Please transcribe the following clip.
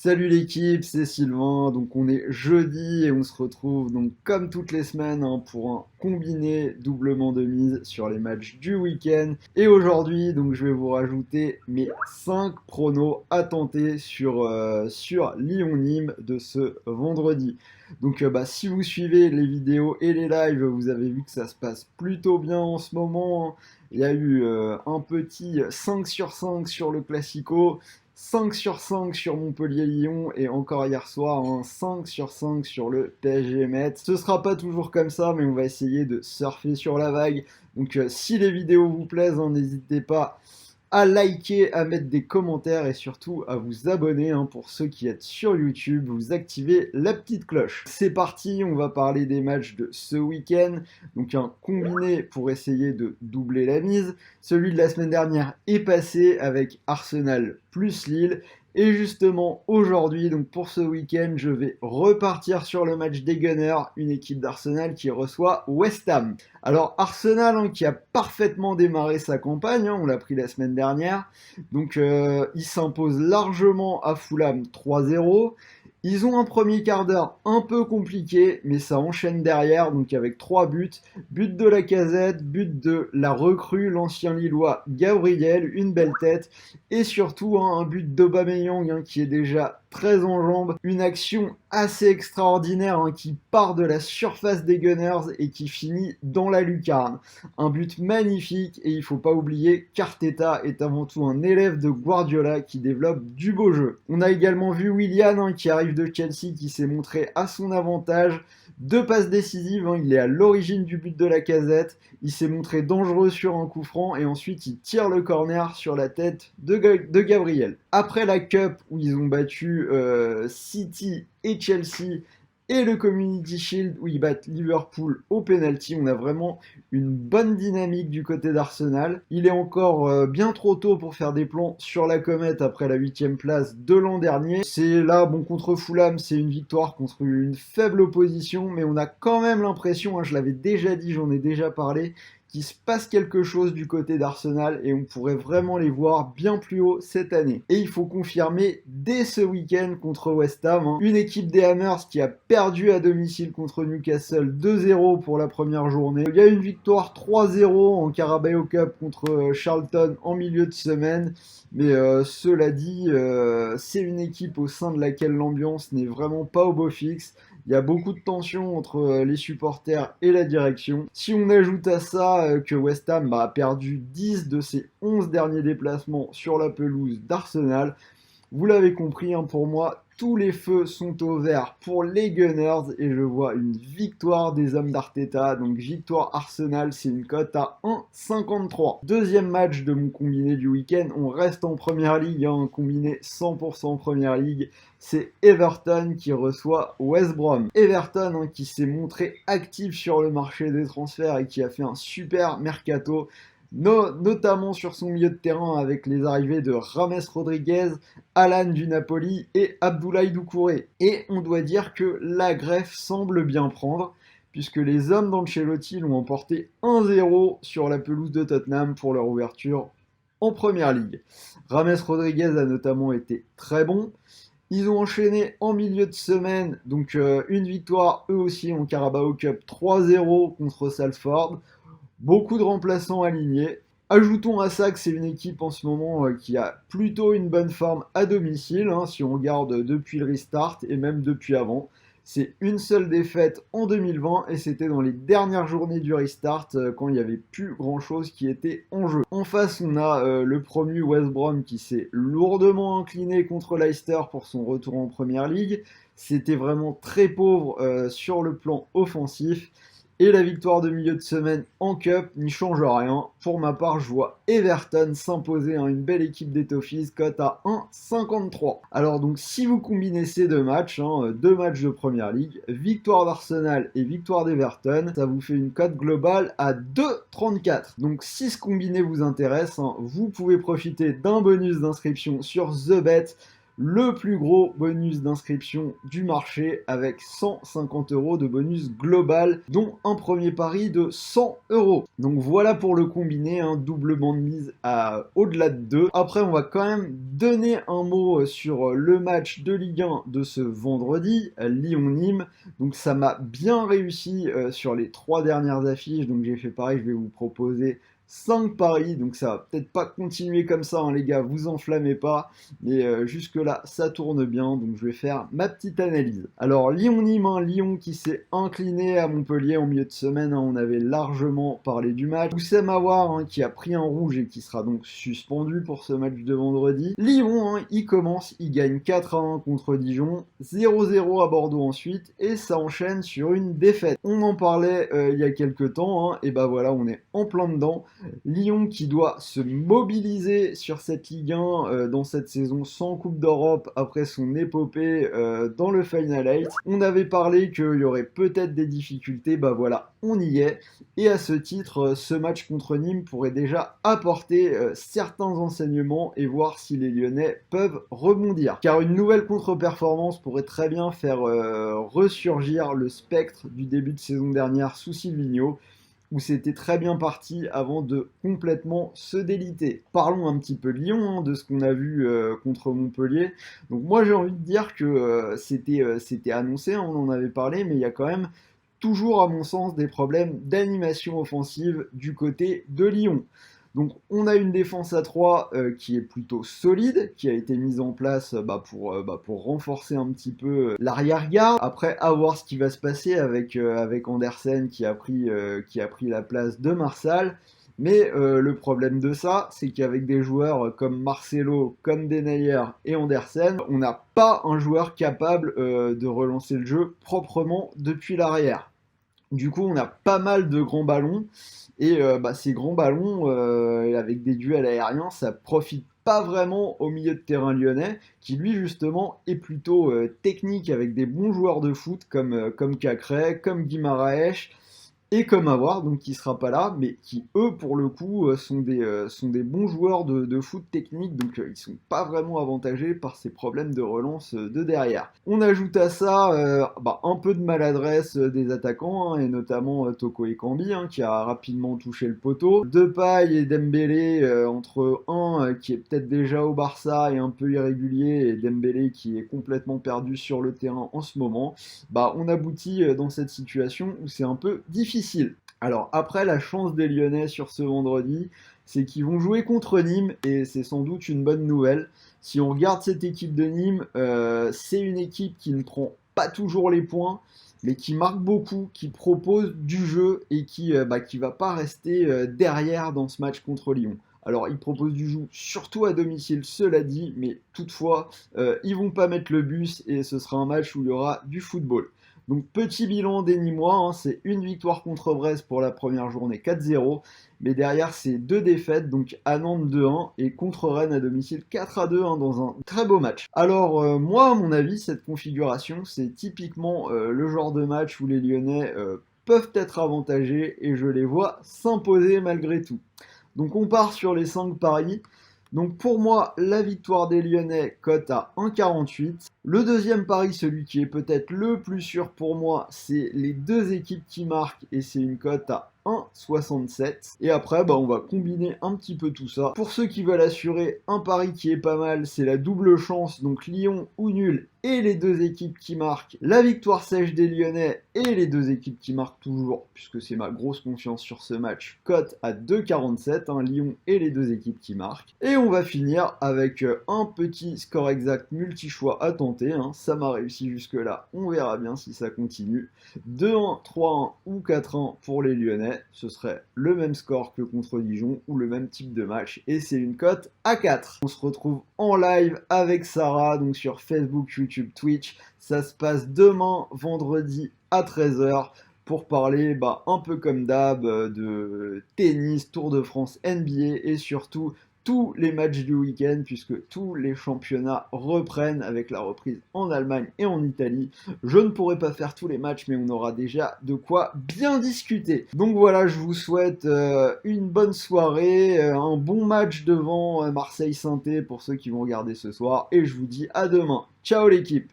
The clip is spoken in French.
Salut l'équipe, c'est Sylvain. Donc on est jeudi et on se retrouve donc comme toutes les semaines pour un combiné doublement de mise sur les matchs du week-end. Et aujourd'hui, donc je vais vous rajouter mes 5 pronos à tenter sur Lyon-Nîmes de ce vendredi. Donc si vous suivez les vidéos et les lives, vous avez vu que ça se passe plutôt bien en ce moment. Il y a eu un petit 5 sur 5 sur le Classico. 5 sur 5 sur Montpellier-Lyon et encore hier soir, 5 sur 5 sur le PSG Metz. Ce sera pas toujours comme ça, mais on va essayer de surfer sur la vague. Donc si les vidéos vous plaisent, n'hésitez pas à liker, à mettre des commentaires et surtout à vous abonner pour ceux qui êtes sur YouTube, vous activez la petite cloche. C'est parti, on va parler des matchs de ce week-end. Donc un combiné pour essayer de doubler la mise. Celui de la semaine dernière est passé avec Arsenal plus Lille. Et justement, aujourd'hui, donc pour ce week-end, je vais repartir sur le match des Gunners, une équipe d'Arsenal qui reçoit West Ham. Alors Arsenal qui a parfaitement démarré sa campagne, on l'a pris la semaine dernière, donc il s'impose largement à Fulham 3-0. Ils ont un premier quart d'heure un peu compliqué, mais ça enchaîne derrière, donc avec 3 buts. But de Lacazette, but de la recrue, l'ancien Lillois Gabriel, une belle tête, et surtout un but d'Aubameyang qui est déjà très en jambes. Une action assez extraordinaire qui part de la surface des Gunners et qui finit dans la lucarne. Un but magnifique et il faut pas oublier qu'Arteta est avant tout un élève de Guardiola qui développe du beau jeu. On a également vu Willian qui arrive de Chelsea qui s'est montré à son avantage. 2 passes décisives, il est à l'origine du but de Lacazette, il s'est montré dangereux sur un coup franc et ensuite il tire le corner sur la tête de Gabriel. Après la Cup où ils ont battu City et Chelsea et le Community Shield où ils battent Liverpool au penalty, on a vraiment une bonne dynamique du côté d'Arsenal. Il est encore bien trop tôt pour faire des plans sur la comète après la 8ème place de l'an dernier. C'est là, contre Fulham, c'est une victoire contre une faible opposition, mais on a quand même l'impression, je l'avais déjà dit, j'en ai déjà parlé, qu'il se passe quelque chose du côté d'Arsenal et on pourrait vraiment les voir bien plus haut cette année. Et il faut confirmer dès ce week-end contre West Ham, une équipe des Hammers qui a perdu à domicile contre Newcastle 2-0 pour la première journée. Il y a une victoire 3-0 en Carabao Cup contre Charlton en milieu de semaine. Mais cela dit, c'est une équipe au sein de laquelle l'ambiance n'est vraiment pas au beau fixe. Il y a beaucoup de tensions entre les supporters et la direction. Si on ajoute à ça que West Ham a perdu 10 de ses 11 derniers déplacements sur la pelouse d'Arsenal, vous l'avez compris, pour moi, tous les feux sont au vert pour les Gunners et je vois une victoire des hommes d'Arteta. Donc victoire Arsenal, c'est une cote à 1,53. Deuxième match de mon combiné du week-end, on reste en première ligue, un combiné 100% première ligue. C'est Everton qui reçoit West Brom. Everton qui s'est montré actif sur le marché des transferts et qui a fait un super mercato. Notamment sur son milieu de terrain avec les arrivées de James Rodriguez, Alan du Napoli et Abdoulaye Doucouré. Et on doit dire que la greffe semble bien prendre, puisque les hommes d'Ancelotti l'ont emporté 1-0 sur la pelouse de Tottenham pour leur ouverture en Première Ligue. James Rodriguez a notamment été très bon. Ils ont enchaîné en milieu de semaine, donc une victoire eux aussi en Carabao Cup 3-0 contre Salford. Beaucoup de remplaçants alignés. Ajoutons à ça que c'est une équipe en ce moment qui a plutôt une bonne forme à domicile, si on regarde depuis le restart et même depuis avant. C'est une seule défaite en 2020 et c'était dans les dernières journées du restart quand il n'y avait plus grand chose qui était en jeu. En face, on a le promu West Brom qui s'est lourdement incliné contre Leicester pour son retour en Première Ligue. C'était vraiment très pauvre sur le plan offensif. Et la victoire de milieu de semaine en Cup n'y change rien. Pour ma part, je vois Everton s'imposer à une belle équipe des Toffees, cote à 1,53. Alors donc, si vous combinez ces deux matchs, deux matchs de Première Ligue, victoire d'Arsenal et victoire d'Everton, ça vous fait une cote globale à 2,34. Donc si ce combiné vous intéresse, vous pouvez profiter d'un bonus d'inscription sur TheBet. le plus gros bonus d'inscription du marché avec 150 € de bonus global, dont un premier pari de 100 €. Donc voilà pour le combiné, un doublement de mise à au-delà de 2. Après, on va quand même donner un mot sur le match de Ligue 1 de ce vendredi, Lyon-Nîmes. Donc ça m'a bien réussi sur les 3 dernières affiches, donc j'ai fait pareil, je vais vous proposer 5 paris, donc ça va peut-être pas continuer comme ça, hein, les gars, vous enflammez pas, mais jusque-là, ça tourne bien, donc je vais faire ma petite analyse. Alors, Lyon-Nîmes, hein, Lyon qui s'est incliné à Montpellier en milieu de semaine, hein, on avait largement parlé du match. Oussem Aouar, hein, qui a pris un rouge et qui sera donc suspendu pour ce match de vendredi. Lyon, hein, il commence, il gagne 4-1 contre Dijon, 0-0 à Bordeaux ensuite, et ça enchaîne sur une défaite. On en parlait il y a quelques temps, hein, et bah voilà, on est en plein dedans. Lyon qui doit se mobiliser sur cette Ligue 1 dans cette saison sans Coupe d'Europe après son épopée dans le Final 8. On avait parlé qu'il y aurait peut-être des difficultés, bah voilà, on y est. Et à ce titre, ce match contre Nîmes pourrait déjà apporter certains enseignements et voir si les Lyonnais peuvent rebondir. Car une nouvelle contre-performance pourrait très bien faire ressurgir le spectre du début de saison dernière sous Silvino, où c'était très bien parti avant de complètement se déliter. Parlons un petit peu de Lyon, hein, de ce qu'on a vu contre Montpellier. Donc moi j'ai envie de dire que c'était annoncé, hein, on en avait parlé, mais il y a quand même toujours à mon sens des problèmes d'animation offensive du côté de Lyon. Donc on a une défense à 3 qui est plutôt solide, qui a été mise en place pour renforcer un petit peu l'arrière-garde. Après, à voir ce qui va se passer avec Andersen qui a pris la place de Marsal. Mais le problème de ça, c'est qu'avec des joueurs comme Marcelo, comme Denayer et Andersen, on n'a pas un joueur capable de relancer le jeu proprement depuis l'arrière. Du coup, on a pas mal de grands ballons. Et ces grands ballons, avec des duels aériens, ça profite pas vraiment au milieu de terrain lyonnais, qui lui justement est plutôt technique avec des bons joueurs de foot comme Cacré, comme Guimaraes et comme Aouar, donc qui sera pas là, mais qui eux pour le coup sont des bons joueurs de foot technique, donc ils sont pas vraiment avantagés par ces problèmes de relance de derrière. On ajoute à ça un peu de maladresse des attaquants, hein, et notamment Toko Ekambi, hein, qui a rapidement touché le poteau. Depay et Dembélé, entre un qui est peut-être déjà au Barça et un peu irrégulier, et Dembélé qui est complètement perdu sur le terrain en ce moment, on aboutit dans cette situation où c'est un peu difficile. Alors après, la chance des Lyonnais sur ce vendredi, c'est qu'ils vont jouer contre Nîmes et c'est sans doute une bonne nouvelle. Si on regarde cette équipe de Nîmes, c'est une équipe qui ne prend pas toujours les points, mais qui marque beaucoup, qui propose du jeu et qui va pas rester derrière dans ce match contre Lyon. Alors, ils proposent du jeu surtout à domicile, cela dit, mais toutefois, ils vont pas mettre le bus et ce sera un match où il y aura du football. Donc petit bilan des Nîmois, hein, c'est une victoire contre Brest pour la première journée 4-0, mais derrière c'est 2 défaites, donc à Nantes 2-1 et contre Rennes à domicile 4-2 hein, dans un très beau match. Alors moi à mon avis cette configuration c'est typiquement le genre de match où les Lyonnais peuvent être avantagés et je les vois s'imposer malgré tout. Donc on part sur les 5 paris. Donc pour moi, la victoire des Lyonnais cote à 1,48. Le deuxième pari, celui qui est peut-être le plus sûr pour moi, c'est les deux équipes qui marquent et c'est une cote à 1,67. Et après, on va combiner un petit peu tout ça. Pour ceux qui veulent assurer un pari qui est pas mal, c'est la double chance, donc Lyon ou nul et les deux équipes qui marquent, la victoire sèche des Lyonnais et les deux équipes qui marquent toujours, puisque c'est ma grosse confiance sur ce match, cote à 2,47, hein, Lyon et les deux équipes qui marquent. Et on va finir avec un petit score exact multi-choix à tenter, hein, ça m'a réussi jusque-là, on verra bien si ça continue. 2-1, 3-1 ou 4-1 pour les Lyonnais, ce serait le même score que contre Dijon ou le même type de match, et c'est une cote à 4. On se retrouve en live avec Sarah, donc sur Facebook, YouTube, Twitch. Ça se passe demain, vendredi à 13h, pour parler un peu comme d'hab de tennis, Tour de France, NBA et surtout tous les matchs du week-end puisque tous les championnats reprennent avec la reprise en Allemagne et en Italie. Je ne pourrai pas faire tous les matchs mais on aura déjà de quoi bien discuter. Donc voilà, je vous souhaite une bonne soirée, un bon match devant Marseille-Saint-Étienne pour ceux qui vont regarder ce soir et je vous dis à demain. Ciao l'équipe!